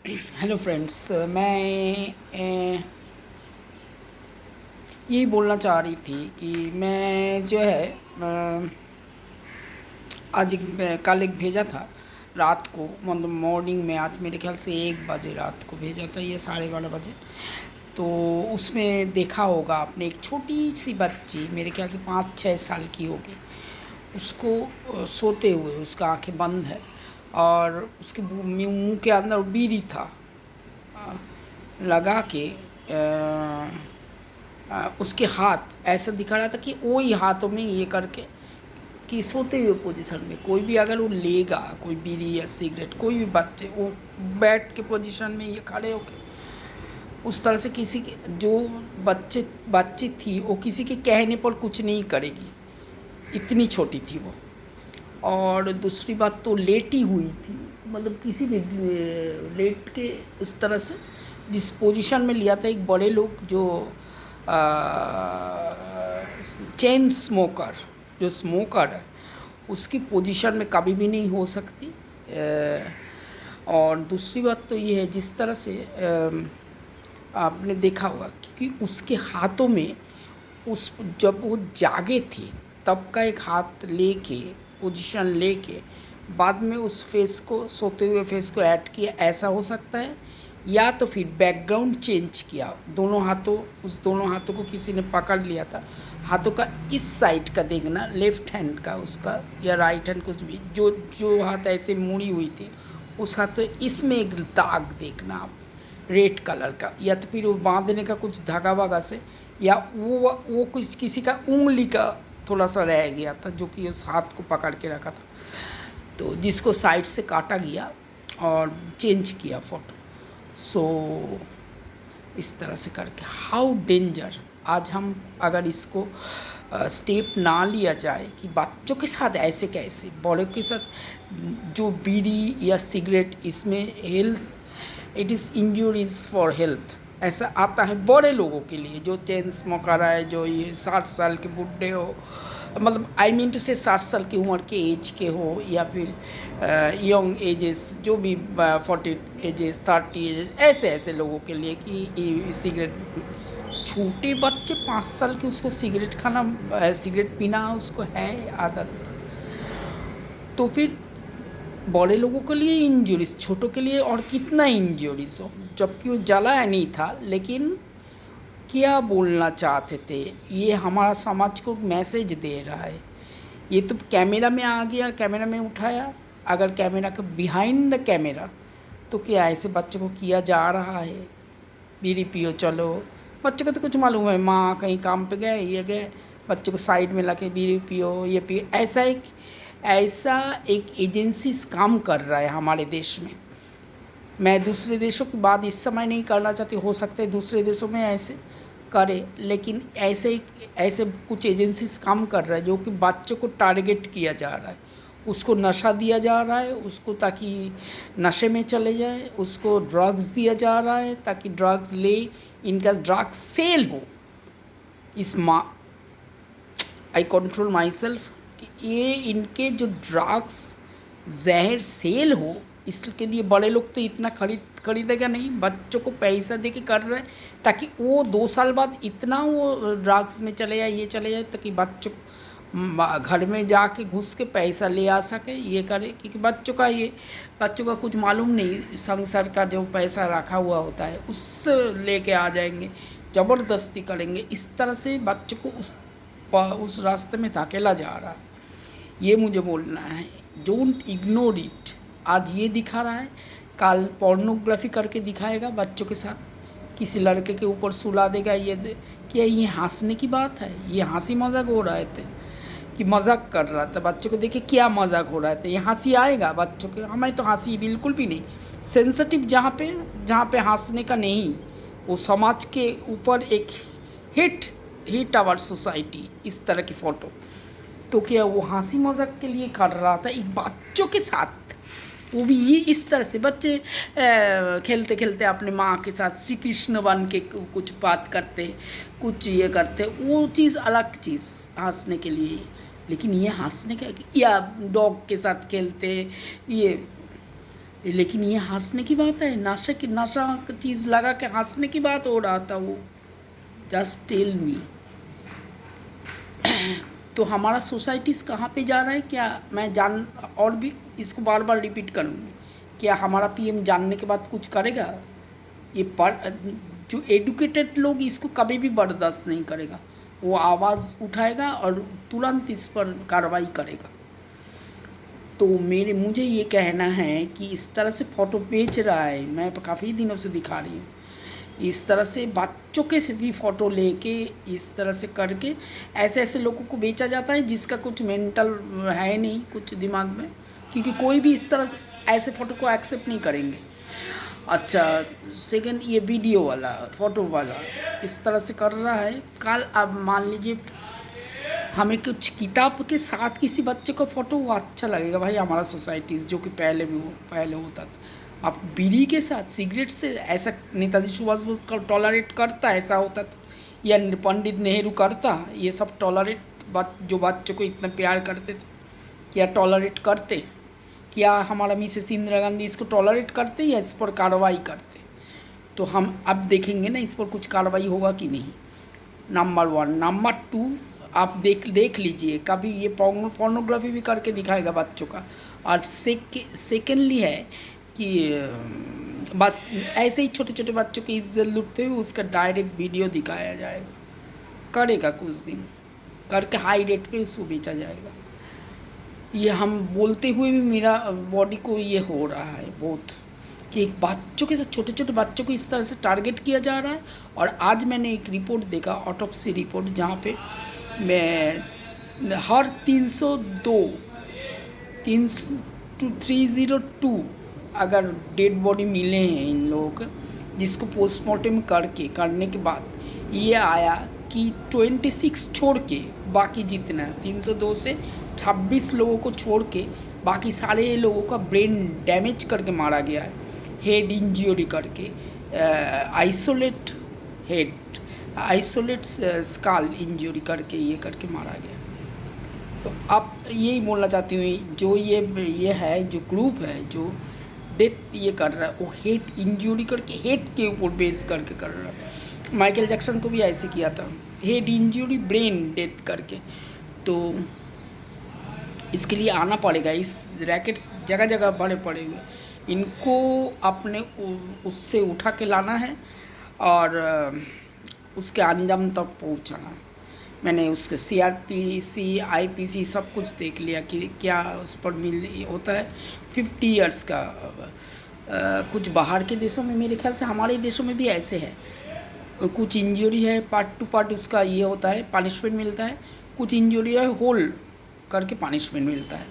Hello friends, मैं यही बोलना चाह रही थी कि मैं जो है आज कल एक भेजा था रात को, मतलब मॉर्निंग में। आज मेरे ख्याल से 1 बजे रात को भेजा था, ये 12:30 बजे। तो उसमें देखा होगा आपने, एक छोटी सी बच्ची, मेरे ख्याल से 5-6 साल की होगी, उसको सोते हुए, उसका आंखें बंद है और उसके मुंह के अंदर बीड़ी था लगा के। उसके हाथ ऐसा दिखा रहा था कि वो ही हाथों में ये करके कि सोते हुए पोजीशन में कोई भी अगर वो लेगा, कोई बीड़ी या सिगरेट, कोई भी बच्चे, वो बैठ के पोजीशन में ये खड़े होके उस तरह से किसी के जो बच्ची थी, वो किसी के कहने पर कुछ नहीं करेगी, इतनी छोटी थी वो। और दूसरी बात तो लेटी हुई थी, मतलब किसी भी लेट के उस तरह से जिस पोजीशन में लिया था। एक बड़े लोग जो चेन स्मोकर, जो स्मोकर है, उसकी पोजीशन में कभी भी नहीं हो सकती। और दूसरी बात तो ये है, जिस तरह से आपने देखा होगा, क्योंकि उसके हाथों में उस जब वो जागे थे तब का एक हाथ लेके, पोजीशन लेके, बाद में उस फेस को, सोते हुए फेस को ऐड किया, ऐसा हो सकता है। या तो फिर बैकग्राउंड चेंज किया, दोनों हाथों को किसी ने पकड़ लिया था, हाथों का इस साइड का देखना, लेफ्ट हैंड का उसका या राइट हैंड, कुछ भी, जो जो हाथ ऐसे मुड़ी हुई थी, उस हाथ तो इसमें एक दाग देखना आप, रेड कलर का। या तो फिर वो बांधने का कुछ धागा वागा से, या वो कुछ किसी का उंगली का थोड़ा सा रह गया था, जो कि उस हाथ को पकड़ के रखा था, तो जिसको साइड से काटा गया और चेंज किया फ़ोटो। सो इस तरह से करके हाउ डेंजर। आज हम अगर इसको स्टेप ना लिया जाए कि बच्चों के साथ ऐसे कैसे, बड़ों के साथ जो बीड़ी या सिगरेट, इसमें health, it is इंजूरीज for health, ऐसा आता है बड़े लोगों के लिए, जो चेन स्मोकर है, जो ये 60 साल के बुढ़े हो, मतलब आई मीन टू से 60 साल की उम्र के एज के हो, या फिर यंग एजेस, जो भी 40 एजेस, 30 एजेस, ऐसे ऐसे लोगों के लिए कि ये सिगरेट, छोटे बच्चे 5 साल के, उसको सिगरेट खाना, सिगरेट पीना उसको है आदत। तो फिर बड़े लोगों के लिए इंजरीज, छोटों के लिए और कितना इंजरीज हो, जबकि वो जलाया नहीं था। लेकिन क्या बोलना चाहते थे, ये हमारा समाज को मैसेज दे रहा है। ये तो कैमरा में आ गया, कैमरा में उठाया, अगर कैमरा के बिहाइंड द कैमरा तो क्या ऐसे बच्चों को किया जा रहा है, बीड़ी पियो चलो। बच्चों को तो कुछ मालूम है, माँ कहीं काम पे गए, ये गए, बच्चों को साइड में ला के बीड़ी पियो, ये पियो, ऐसा एक एजेंसी काम कर रहा है हमारे देश में। मैं दूसरे देशों की बात इस समय नहीं करना चाहती, हो सकता है दूसरे देशों में ऐसे करे, लेकिन ऐसे कुछ एजेंसीज काम कर रहा है जो कि बच्चों को टारगेट किया जा रहा है, उसको नशा दिया जा रहा है, उसको ताकि नशे में चले जाए, उसको ड्रग्स दिया जा रहा है ताकि ड्रग्स ले, इनका ड्रग्स सेल हो। इस माँ, आई कंट्रोल माई सेल्फ कि ये इनके जो ड्रग्स, जहर सेल हो, इसके लिए बड़े लोग तो इतना खरीदेगा नहीं, बच्चों को पैसा दे के कर रहे हैं ताकि वो 2 साल बाद इतना वो ड्रग्स में चले जाए, ये चले जाए, ताकि बच्चों घर में जाके घुस के पैसा ले आ सके, ये करे। क्योंकि बच्चों का कुछ मालूम नहीं, संसार का जो पैसा रखा हुआ होता है उससे लेके आ जाएंगे, ज़बरदस्ती करेंगे, इस तरह से बच्चों को उस रास्ते में धकेला जा रहा है। ये मुझे बोलना है, डोंट इग्नोर इट। आज ये दिखा रहा है, कल पोर्नोग्राफी करके दिखाएगा बच्चों के साथ, किसी लड़के के ऊपर सुला देगा। क्या ये हंसने की बात है? ये हंसी मजाक हो रहा है कि मजाक कर रहा था, बच्चों को देखे क्या मजाक हो रहा था, ये हंसी आएगा बच्चों के? हमें तो हंसी बिल्कुल भी नहीं। सेंसिटिव जहाँ पे हंसने का नहीं, वो समाज के ऊपर एक हिट हिट आवर सोसाइटी, इस तरह की फ़ोटो। तो क्या वो हंसी मजाक के लिए कर रहा था एक बच्चों के साथ, वो भी ये इस तरह से बच्चे खेलते खेलते अपने माँ के साथ श्री कृष्ण बन के कुछ बात करते, कुछ ये करते, वो चीज़ अलग चीज़ हंसने के लिए। लेकिन ये हंसने का, या डॉग के साथ खेलते, ये लेकिन ये हंसने की बात है, नशा चीज़ लगा के हंसने की बात हो रहा था वो। Just tell me. तो हमारा सोसाइटीज़ कहाँ पे जा रहा है क्या मैं जान, और भी इसको बार बार रिपीट करूँगी, क्या हमारा पीएम जानने के बाद कुछ करेगा? ये जो एडुकेटेड लोग इसको कभी भी बर्दाश्त नहीं करेगा, वो आवाज़ उठाएगा और तुरंत इस पर कार्रवाई करेगा। तो मुझे ये कहना है कि इस तरह से फ़ोटो बेच रहा है, मैं काफ़ी दिनों से दिखा रही हूँ, इस तरह से बच्चों के से भी फ़ोटो लेके इस तरह से करके ऐसे ऐसे लोगों को बेचा जाता है जिसका कुछ मेंटल है नहीं कुछ दिमाग में, क्योंकि कोई भी इस तरह से ऐसे फ़ोटो को एक्सेप्ट नहीं करेंगे। अच्छा, सेकंड, ये वीडियो वाला फ़ोटो वाला इस तरह से कर रहा है। कल अब मान लीजिए हमें कुछ किताब के साथ किसी बच्चे का फ़ोटो वो अच्छा लगेगा भाई, हमारा सोसाइटीज़ जो कि पहले होता था। अब बीड़ी के साथ सिगरेट से ऐसा नेताजी सुभाष बोस का टॉलरेट करता, ऐसा होता तो, या पंडित नेहरू करता, ये सब टॉलरेट जो बच्चों को इतना प्यार करते थे, क्या टॉलरेट करते? क्या हमारा मिसेस इंदिरा गांधी इसको टॉलरेट करते या इस पर कार्रवाई करते? तो हम अब देखेंगे ना इस पर कुछ कार्रवाई होगा कि नहीं, नंबर 1। नंबर 2, आप देख लीजिए, कभी ये पोर्नोग्राफी भी करके दिखाएगा बच्चों का। और सेकेंडली है कि बस ऐसे ही छोटे छोटे बच्चों की इज्जत लूटते हुए उसका डायरेक्ट वीडियो दिखाया जाएगा, करेगा कुछ दिन करके हाई रेट पे उसको बेचा जाएगा। ये हम बोलते हुए भी मेरा बॉडी को ये हो रहा है बहुत, कि एक बच्चों के साथ छोटे छोटे बच्चों को इस तरह से टारगेट किया जा रहा है। और आज मैंने एक रिपोर्ट देखा, ऑटोप्सी रिपोर्ट, जहाँ पे मैं हर 302 अगर डेड बॉडी मिले हैं इन लोगों को, जिसको पोस्टमार्टम करने के बाद ये आया कि 26 छोड़ के बाकी जितना 302 से 26 लोगों को छोड़ के बाकी सारे लोगों का ब्रेन डैमेज करके मारा गया है, हेड इंजरी करके, आइसोलेट स्काल इंजरी करके ये करके मारा गया। तो अब यही बोलना चाहती हूँ, जो ये है जो ग्रुप है जो डेथ ये कर रहा है, वो हेड इंजरी करके, हेड के ऊपर बेस करके कर रहा है। माइकल जैक्सन को भी ऐसे किया था, हेड इंजरी ब्रेन डेथ करके। तो इसके लिए आना पड़ेगा, इस रैकेट्स जगह जगह बड़े पड़े हुए, इनको अपने उससे उठा के लाना है और उसके अंजाम तक पहुंचाना है। मैंने उसके CRPC IPC सब कुछ देख लिया कि क्या उस पर होता है 50 ईयर्स का। कुछ बाहर के देशों में, मेरे ख्याल से हमारे देशों में भी ऐसे है, कुछ इंजरी है पार्ट टू पार्ट उसका ये होता है, पनिशमेंट मिलता है, कुछ इंजरी है होल करके पनिशमेंट मिलता है।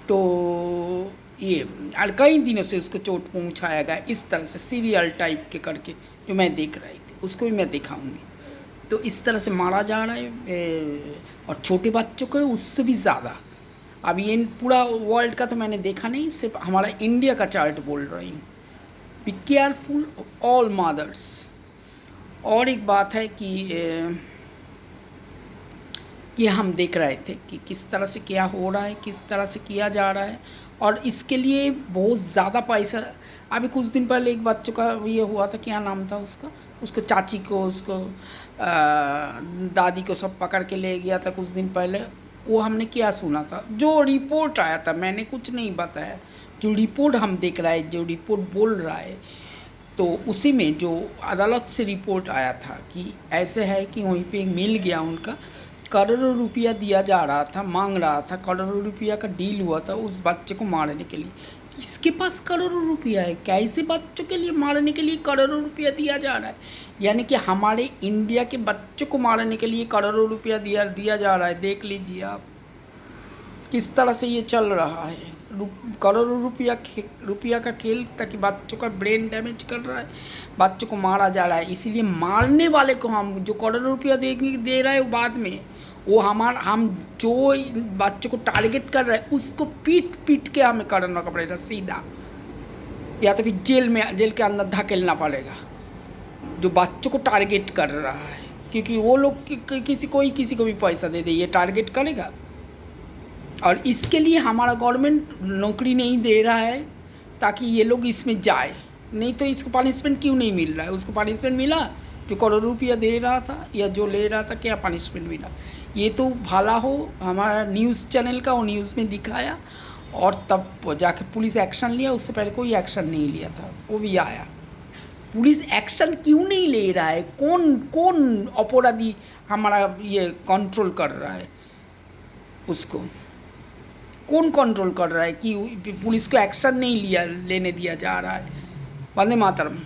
तो ये और कई दिनों से उसको चोट पहुंचाया गया इस तरह से सीरियल टाइप के करके, जो मैं देख रही थी उसको भी मैं दिखाऊंगी। तो इस तरह से मारा जा रहा है, और छोटे बच्चों को उससे भी ज़्यादा। अब ये पूरा वर्ल्ड का तो मैंने देखा नहीं, सिर्फ हमारा इंडिया का चार्ट बोल रही हूँ। Be careful all mothers. और एक बात है कि हम देख रहे थे कि किस तरह से क्या हो रहा है, किस तरह से किया जा रहा है, और इसके लिए बहुत ज़्यादा पैसा। अभी कुछ दिन पहले एक बच्चों का ये हुआ था, क्या नाम था उसको चाची को, उसको दादी को सब पकड़ के ले गया था कुछ दिन पहले। वो हमने क्या सुना था, जो रिपोर्ट आया था, मैंने कुछ नहीं बताया, जो रिपोर्ट हम देख रहे हैं, जो रिपोर्ट बोल रहा है, तो उसी में जो अदालत से रिपोर्ट आया था कि ऐसे है कि वहीं पे मिल गया उनका, करोड़ों रुपया दिया जा रहा था, मांग रहा था, करोड़ों रुपया का डील हुआ था उस बच्चे को मारने के लिए। किसके पास करोड़ों रुपया है? कैसे बच्चों के लिए मारने के लिए करोड़ों रुपया दिया जा रहा है? यानी कि हमारे इंडिया के बच्चों को मारने के लिए करोड़ों रुपया दिया जा रहा है। देख लीजिए आप किस तरह से ये चल रहा है, करोड़ों रुपया का खेल, ताकि बच्चों का ब्रेन डैमेज कर रहा है, बच्चों को मारा जा रहा है। इसीलिए मारने वाले को हम जो करोड़ों रुपया दे रहा है वो बाद में, वो हम जो बच्चों को टारगेट कर रहे हैं उसको पीट के हमें करना पड़ेगा सीधा, या तो फिर जेल के अंदर धकेलना पड़ेगा जो बच्चों को टारगेट कर रहा है, क्योंकि वो लोग किसी को भी पैसा दे ये टारगेट करेगा। और इसके लिए हमारा गवर्नमेंट नौकरी नहीं दे रहा है, ताकि ये लोग इसमें जाए। नहीं तो इसको पनिशमेंट क्यों नहीं मिल रहा है? उसको पनिशमेंट मिला जो करोड़ रुपया दे रहा था या जो ले रहा था, क्या पनिशमेंट मिला? ये तो भला हो हमारा न्यूज़ चैनल का, वो न्यूज़ में दिखाया और तब जाके पुलिस एक्शन लिया। उससे पहले कोई एक्शन नहीं लिया था, वो भी आया। पुलिस एक्शन क्यों नहीं ले रहा है? कौन कौन अपराधी हमारा ये कंट्रोल कर रहा है? उसको कौन कंट्रोल कर रहा है कि पुलिस को एक्शन नहीं लेने दिया जा रहा है? वंदे मातरम।